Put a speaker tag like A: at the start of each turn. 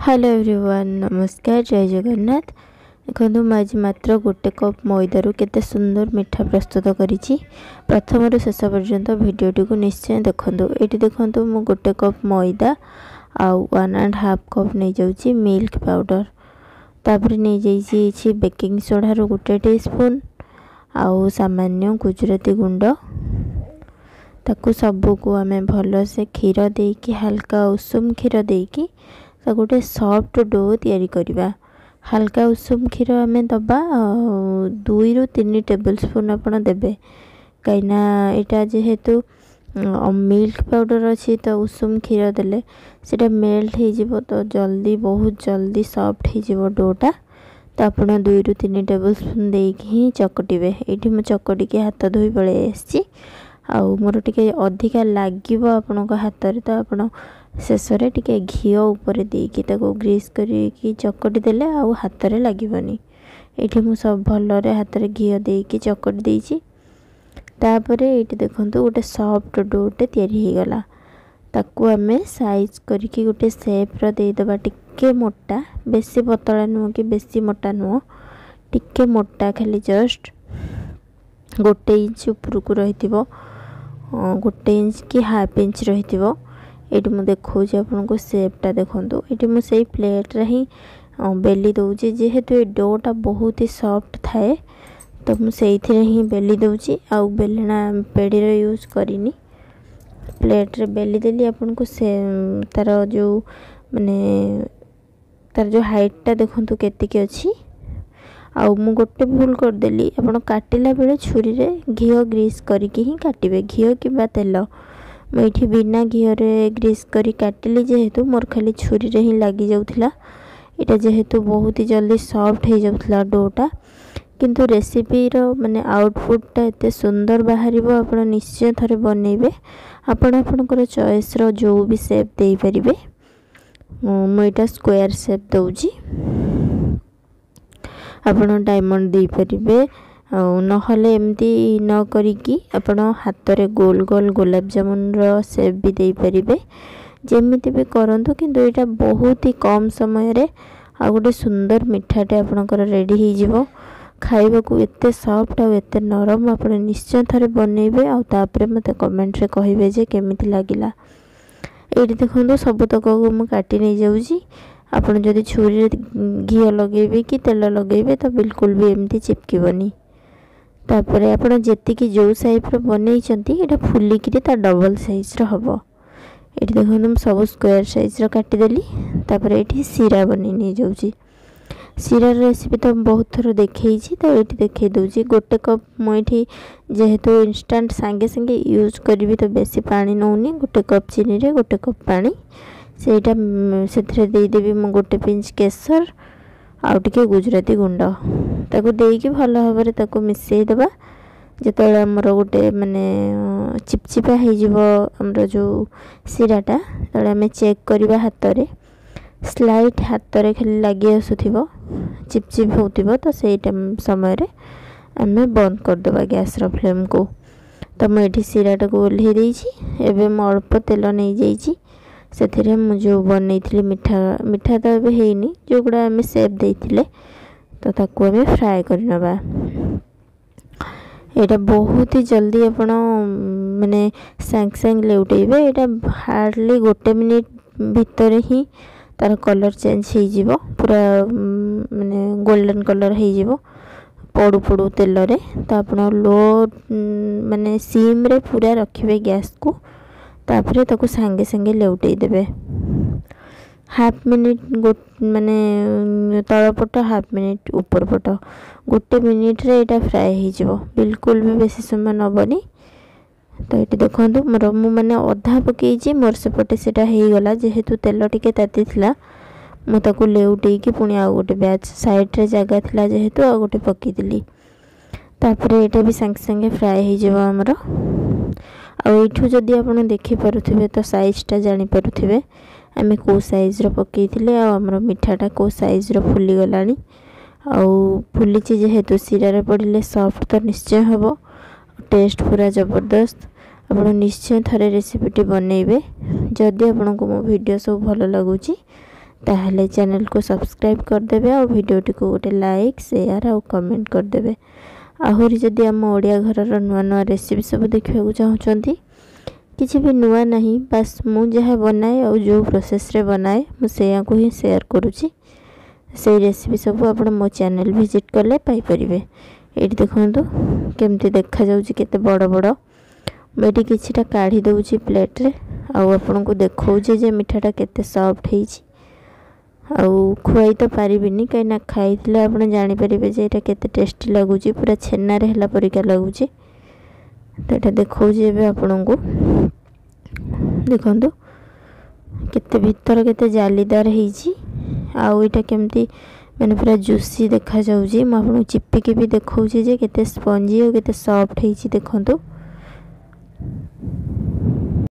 A: Hello everyone नमस्कार जय जगन्नाथ। देखो मुझे मात्र गोटे कप मैदारू केते सुंदर मिठा प्रस्तुत करी प्रथम रु शेष पर्यंत भिडटी को निश्चय देखो। ये देखो मु गोटे कप मैदा आउ 1.5 कप नहीं जाऊँगी मिल्क पाउडर तापर नहीं जाइए बेकिंग सोडा रो गोटे टीस्पून आउ सामान्य गुजराती गुंड ताकू सबू को आम भल से क्षीर देकी हल्का उषुम क्षीर देकी गोटे सॉफ्ट डो तैयारी करवा। हल्का उषुम क्षीर आम दबा 2 ରୁ 3 टेबल स्पून आपड़ देवे कहीं यहाँ जेहेतु मिल्क पाउडर अच्छी तो उषुम क्षीर देले सेटा मेल्ट हो तो जल्दी बहुत जल्दी सॉफ्ट हो डोटा तो आप 2 ରୁ 3 टेबल स्पून देकी ही चकटे। ये मुझे चकटी के हाथ धोई पलि आसी आउ मोर टिके अधिका लगे आपण हाथ में तो आप शेष में टिके घी उपर देकी ग्रीस करके चकटी देले आउ हाथ में लगभनी। ये मुझ सब भल हाथ में घी देकी चकटी देची तापर ये देखो गोटे सॉफ्ट डोटे तैयारी गला ताकू आम साइज करके गोटे सेप देदेबा टिके मोटा बेसी पतला नुह कि बेसी मोटा नुह टिके मोटा खाली जस्ट 1 इंच उपरकू रही गोटे इंच कि हाफ इंच रही ये मुझे देखा आपको सेपटा देखो। ये मुझे प्लेट रे ही बेली दूची जेहेतु ये डोटा बहुत ही सॉफ्ट थाए तो मुझे ही बेली दूची आउ बेलना पेड़ी यूज करनी प्लेट रे बेली देली आपको से तार जो माने तार जो हाइटटा देखो केतिक अच्छी आउ मु गोटे भूल करदेली आप काटिला बेले छुरी रे घी ग्रीस करके ही काटिबे घी कि तेल मुझे बिना घी ग्रीस करी काटिली जेहेतु मोर खाली छुरी रे ही लगी जाउथिला एटा जेहेतु बहुत ही जल्दी सॉफ्ट हो जाउथिला डोटा किंतु रेसिपी रो माने आउटपुटटा एते सुंदर बाहरिबो आपण निश्चय थरे बनेबे आपण आपनकर चॉइस रो जो भी शेप देई परिबे। मु एटा स्क्वायर शेप दउजी आपण डायमंड दे परिबे नहले एमती न करिकी आपण हाथ में गोल गोल गुलाब जामुन रो शेप भी दे परिबे जेमिति भी करंतु किंतु एटा बहुत ही कम समय रे आ गोटे सुंदर मिठाटे आपनकर रेडी हो जिवो खाइबा को एते सॉफ्ट आ एते नरम आपण निश्चय थरे बनेबे आ तापरे मते कमेंट रे कहिबे जे केमिति लागिला। एठी देखंतु सब तक को मु काटी नै जाउची आपण जदि छुरी रे घी लगेबे कि तेल लगेबे तो बिल्कुल भी एमती चिपकिबनी तापर आप जी जो साइज बनई ये फुलिकी डबल साइज हम ये देखो सब स्क्वायर साइज काटिदेली तापर ये सीरा बनी नहीं जाऊँगी सीरा रेसिपी तो बहुत थर देखी तो ये देखे दूसरी गोटे कप मुझे जेहेतु इंस्टांट सांगे सांगे यूज करी तो बेसी पानी नौनी गोटे कप चीनी रे गोटे कप पानी सेटा से देदेवी मु गोटे पिंच केसर आउ टिके गुजराती गुंड ताको देकी भल भाव ताको मिसई देबा जेतले हमर गोटे माने चिपचिपा हो हमर जो सीराटा तले आम चेक करवा हाथ में स्लाइट हाथ में खाली लगी आसुथिबो चिपचिप होतिबो तो से समय रे आम बंद करदेबा गैस रो फ्लेम को। तो मुझे सीराटा को ओल्हे देइछि एबे मु अल्प तेल नहीं जाइछि से मुझे बनई मिठा मिठा तो ये हैनी जो गुड़ा आम सेप देते तो ताकू आम फ्राए करनबा। एटा बहुत ही जल्दी आपण माने सांग सांग लेउटेबे एटा हार्डली गोटे मिनिट भितर ही तार कलर चेंज हो जिवो पूरा माने गोल्डन कलर हो जिवो पड़ू पड़ू तेल रे तो आपण लो माने सिम रे पूरा रखिबे गैस को तापर ताको सांगे सांगे लेउटे देबे हाफ मिनिट माने तलपट हाफ मिनिट ऊपर पट गोटे मिनिट रे एटा फ्राए हो जिवो बिल्कुल भी बेसी समय नबनी। तो ये देखो मोर मु माने अधा पकईची मोर सेपटे सेटा हो गला जेहेतु तेल टिके ताती थिला मु ताको लेउटे की पुणी आ गोटे बैच साइड रे जगह थिला जेहेतु आ गोटे पकई दिली तापर एटा भी सांगे सांगे फ्राए हो जिवो हमरो आठू जदि आप देखिपे तो साइजटा जापे आम कौ साइज पकईले आमर मिठाटा कौ साइज फुली गला फुली जेहेतु सीरा पड़े सॉफ्ट तो निश्चय हम टेस्ट पूरा जबरदस्त आप निश्चय थरे रेसिपीटी बनइबे जदि आपको मो वीडियो सब भल लगुच ताहले चैनल को सब्सक्राइब करदेवे और वीडियोटी को गोटे लाइक शेयर और कमेंट करदेवे। आहरी जदि आम ओडिया घर नुआ नुआ रेसिपी सब देखा चाहते किसी भी नुआ नहीं, बस मु जहाँ बनाए और जो प्रोसेस रे बनाए मुझे को ही शेयर करुँची। से रेसिपी सब आप मो चैनल विजिट कले पाइपर। ये देखो केमती देखा जाउची केते बड़ बड़। मुझे किछिटा काढ़ी दउची प्लेट रे आपन को देखौचे जे मिठाटा केते सॉफ्ट हेची। आउ खुआई तो पारिबिनी कहीं खाइले आप जानीपारे जे एटा केते टेस्टी लगुच, पूरा छेना रे हला परिका लगुच। तो ये देखौचे आपन को देखंतु केते भीतर केते जालीदार हेची। आउ एटा केमती मैंने पूरा जूसी देखा जाउची। मु आपन चिप्पिके भी देखौचे जे केते स्पंजी और केते सॉफ्ट हेची देखंतु।